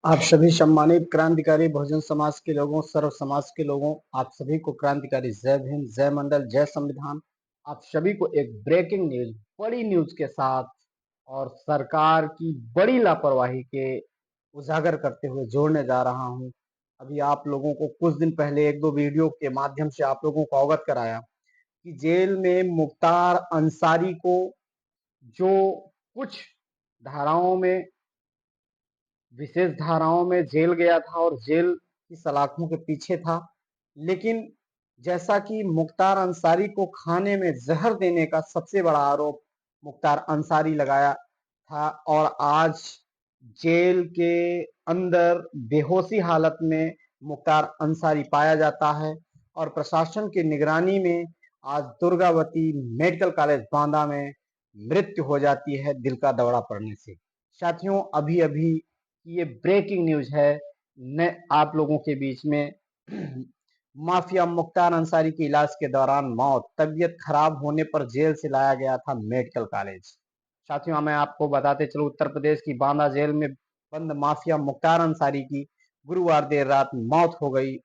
आप सभी सम्मानित क्रांतिकारी बहुजन समाज के लोगों, सर्व समाज के लोगों, आप सभी को क्रांतिकारी जय भीम, जय मंडल, जय संविधान। आप सभी को एक ब्रेकिंग न्यूज, बड़ी न्यूज के साथ और सरकार की बड़ी लापरवाही के उजागर करते हुए जोड़ने जा रहा हूं। अभी आप लोगों को कुछ दिन पहले एक दो वीडियो के माध्यम से आप लोगों को अवगत कराया कि जेल में मुख्तार अंसारी को जो कुछ धाराओं में विशेष धाराओं में जेल गया था और जेल की सलाखों के पीछे था। लेकिन जैसा कि मुख्तार अंसारी को खाने में जहर देने का सबसे बड़ा आरोप मुख्तार अंसारी लगाया था और आज जेल के अंदर बेहोशी हालत में मुख्तार अंसारी पाया जाता है और प्रशासन की निगरानी में आज दुर्गावती मेडिकल कॉलेज बांदा में मृत्यु हो जाती है दिल का दौरा पड़ने से। साथियों, अभी अभी ये ब्रेकिंग न्यूज है न आप लोगों के बीच में। माफिया मुख्तार अंसारी की इलाज के दौरान मौत, तबीयत खराब होने पर जेल से लाया गया था मेडिकल कॉलेज। साथियों, मैं आपको बताते चलूं, उत्तर प्रदेश की बांदा जेल में बंद माफिया मुख्तार अंसारी की गुरुवार देर रात मौत हो गई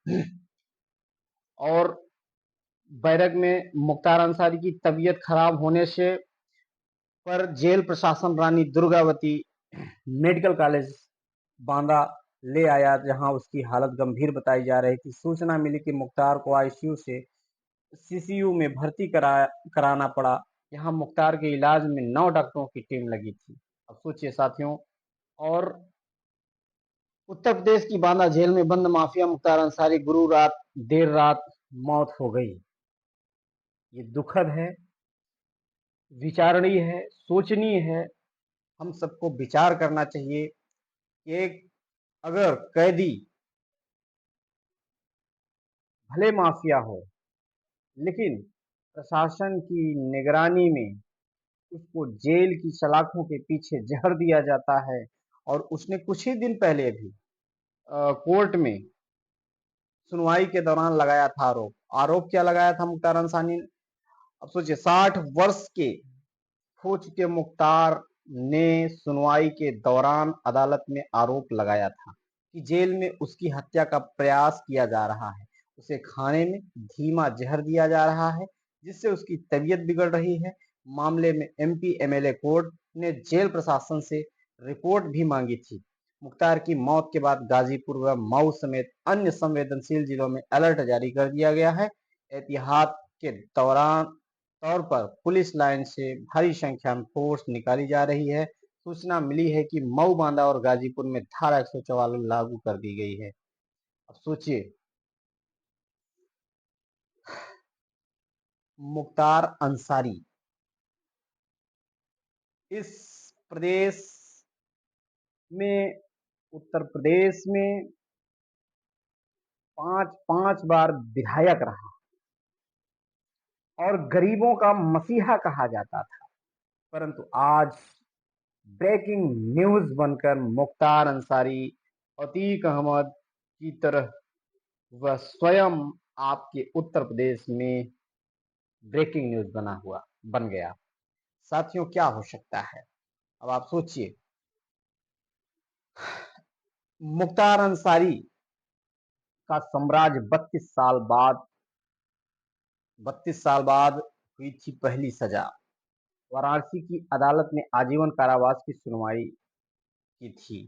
और बैरक में मुख्तार अंसारी की तबीयत खराब होने से पर जेल प्रशासन रानी दुर्गावती मेडिकल कॉलेज बांदा ले आया, जहां उसकी हालत गंभीर बताई जा रही थी। सूचना मिली कि मुख्तार को आईसीयू से सीसीयू में भर्ती कराना पड़ा। यहाँ मुख्तार के इलाज में 9 डॉक्टरों की टीम लगी थी। अब सोचिए साथियों, और उत्तर प्रदेश की बांदा जेल में बंद माफिया मुख्तार अंसारी देर रात मौत हो गई। ये दुखद है, विचारणीय है, सोचनीय है। हम सबको विचार करना चाहिए कि एक अगर कैदी भले माफिया हो, लेकिन प्रशासन की निगरानी में उसको जेल की सलाखों के पीछे जहर दिया जाता है और उसने कुछ ही दिन पहले भी कोर्ट में सुनवाई के दौरान लगाया था आरोप। आरोप क्या लगाया था मुख्तार अंसारी ने? अब सोचिए, 60 वर्ष के हो चुके मुख्तार ने सुनवाई के दौरान अदालत में आरोप लगाया था कि जेल में उसकी हत्या का प्रयास किया जा रहा है, उसे खाने में धीमा जहर दिया जा रहा है जिससे उसकी तबीयत बिगड़ रही है। मामले में एमपी एमएलए कोर्ट ने जेल प्रशासन से रिपोर्ट भी मांगी थी। मुख्तार की मौत के बाद गाजीपुर व मऊ समेत अन्य संवेदनशील जिलों में अलर्ट जारी कर दिया गया है। एहतियात के दौरान तौर पर पुलिस लाइन से भारी संख्या में फोर्स निकाली जा रही है। सूचना मिली है कि मऊ, बांदा और गाजीपुर में धारा 144 लागू कर दी गई है। अब सोचिए, मुख्तार अंसारी इस प्रदेश में, उत्तर प्रदेश में 5 बार विधायक रहा और गरीबों का मसीहा कहा जाता था। परंतु आज ब्रेकिंग न्यूज बनकर मुख्तार अंसारी, अतीक अहमद की तरह वह स्वयं आपके उत्तर प्रदेश में ब्रेकिंग न्यूज बन गया। साथियों, क्या हो सकता है? अब आप सोचिए, मुख्तार अंसारी का साम्राज्य 32 साल बाद हुई थी पहली सजा। वाराणसी की अदालत ने आजीवन कारावास की सुनवाई की थी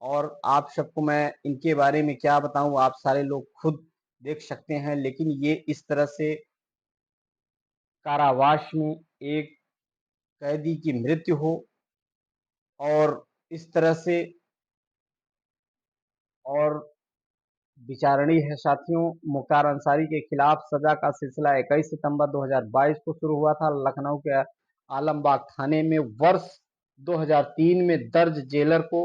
और आप सबको मैं इनके बारे में क्या बताऊं, आप सारे लोग खुद देख सकते हैं। लेकिन ये इस तरह से कारावास में एक कैदी की मृत्यु हो और इस तरह से और विचारणी है। साथियों, मुख्तार अंसारी के खिलाफ सजा का सिलसिला 21 सितंबर 2022 को शुरू हुआ था। लखनऊ के आलमबाग थाने में वर्ष 2003 में दर्ज जेलर को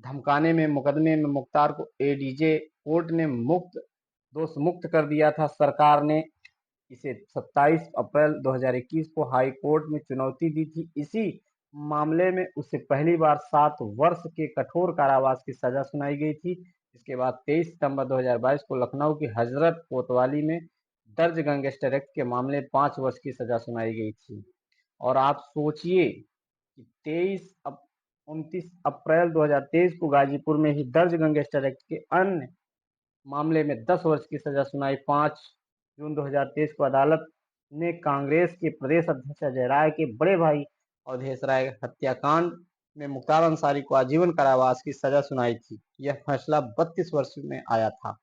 धमकाने में मुकदमे में मुख्तार को एडीजे कोर्ट ने दोष मुक्त कर दिया था। सरकार ने इसे 27 अप्रैल 2021 को हाई कोर्ट में चुनौती दी थी। इसी मामले में उसे पहली बार 7 वर्ष के कठोर कारावास की सजा सुनाई गई थी। इसके बाद 23 सितंबर 2022 को लखनऊ की हजरत कोतवाली में दर्ज गैंगस्टर एक्ट के मामले 5 वर्ष की सजा सुनाई गई थी। और आप सोचिए कि 23 29 अप्रैल 2023 को गाजीपुर में ही दर्ज गैंगस्टर एक्ट के अन्य मामले में 10 वर्ष की सजा सुनाई। 5 जून 2023 को अदालत ने कांग्रेस के प्रदेश अध्यक्ष अजय राय के बड़े भाई अवधेश राय हत्याकांड में मुख्तार अंसारी को आजीवन कारावास की सजा सुनाई थी। यह फैसला 32 वर्ष में आया था।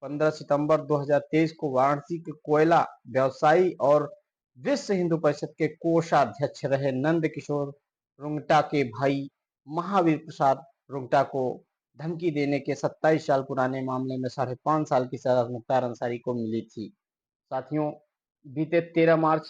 15 सितंबर 2023 को वाराणसी के कोयला व्यवसायी और विश्व हिंदू परिषद के कोषाध्यक्ष रहे नंद किशोर रुंगटा के भाई महावीर प्रसाद रुंगटा को धमकी देने के 27 साल पुराने मामले में 5.5 साल की सजा मुख्तार अंसारी को मिली थी। साथियों, बीते 13 मार्च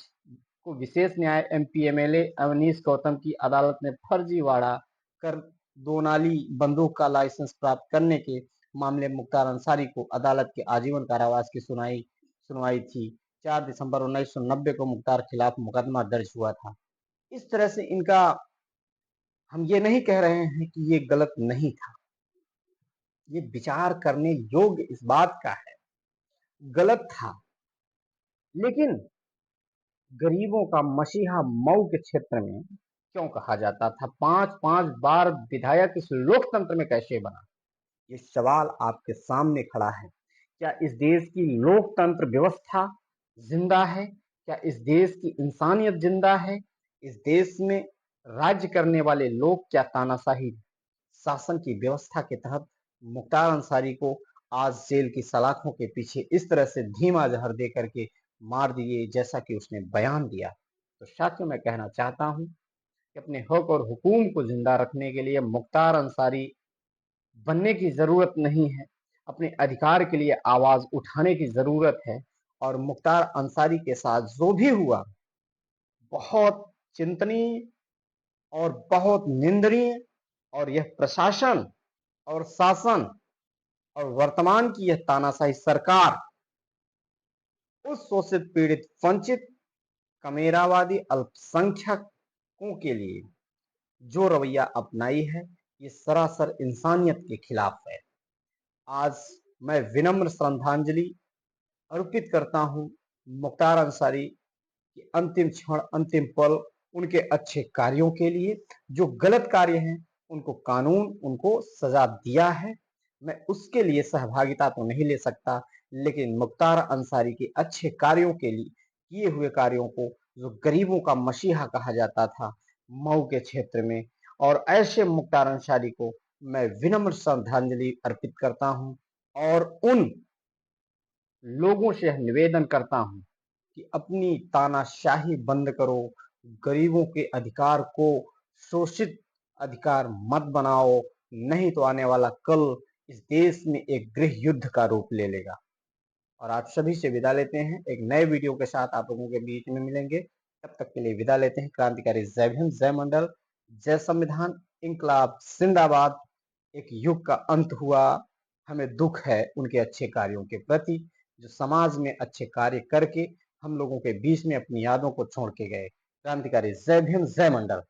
को विशेष न्याय एमपी एमएलए अवनीश गौतम की अदालत ने फर्जीवाड़ा कर दोनाली बंदूक का लाइसेंस प्राप्त करने के मामले में मुख्तार अंसारी को अदालत के आजीवन कारावास की सुनवाई थी। 4 दिसंबर 1990 को मुख्तार खिलाफ मुकदमा दर्ज हुआ था। इस तरह से इनका हम ये नहीं कह रहे हैं कि ये गलत नहीं था, ये विचार करने योग्य इस बात का है, गलत था, लेकिन गरीबों का मसीहा मऊ के क्षेत्र में क्यों कहा जाता था? 5-5 बार विधायक इस लोकतंत्र में कैसे बना? ये सवाल आपके सामने खड़ा है। क्या इस देश की लोकतंत्र व्यवस्था जिंदा है? क्या इस देश की इंसानियत जिंदा है? इस देश में राज्य करने वाले लोग क्या तानाशाही शासन की व्यवस्था के तहत मुख्तार अंसारी को आज जेल की सलाखों के पीछे इस तरह से धीमा जहर दे करके मार दिए जैसा कि उसने बयान दिया? तो साथियों, मैं कहना चाहता हूं कि अपने हक और हुकूम को जिंदा रखने के लिए मुख्तार अंसारी बनने की जरूरत नहीं है, अपने अधिकार के लिए आवाज उठाने की जरूरत है। और मुख्तार अंसारी के साथ जो भी हुआ बहुत चिंतनीय और बहुत निंदनीय, और यह प्रशासन और शासन और वर्तमान की यह तानाशाही सरकार उस शोषित पीड़ित वंचित कमेरावादी अल्पसंख्यकों के लिए जो रवैया अपनाई है, ये सरासर इंसानियत के खिलाफ है। आज मैं विनम्र श्रद्धांजलि अर्पित करता हूं मुख्तार अंसारी के अंतिम क्षण, अंतिम पल, उनके अच्छे कार्यों के लिए। जो गलत कार्य हैं उनको कानून उनको सजा दिया है, मैं उसके लिए सहभागिता तो नहीं ले सकता, लेकिन मुख्तार अंसारी के अच्छे कार्यों के लिए, किए हुए कार्यों को, जो गरीबों का मसीहा कहा जाता था मऊ के क्षेत्र में, और ऐसे मुख्तार अंसारी को मैं विनम्र श्रद्धांजलि अर्पित करता हूं और उन लोगों से निवेदन करता हूं कि अपनी तानाशाही बंद करो, गरीबों के अधिकार को शोषित अधिकार मत बनाओ, नहीं तो आने वाला कल इस देश में एक गृह युद्ध का रूप ले लेगा। और आप सभी से विदा लेते हैं, एक नए वीडियो के साथ आप लोगों के बीच में मिलेंगे। तब तक के लिए विदा लेते हैं। क्रांतिकारी जय भीम, जय मंडल, जय संविधान, इंकलाब जिंदाबाद। एक युग का अंत हुआ, हमें दुख है उनके अच्छे कार्यों के प्रति, जो समाज में अच्छे कार्य करके हम लोगों के बीच में अपनी यादों को छोड़ के गए। क्रांतिकारी जय भीम, जय मंडल।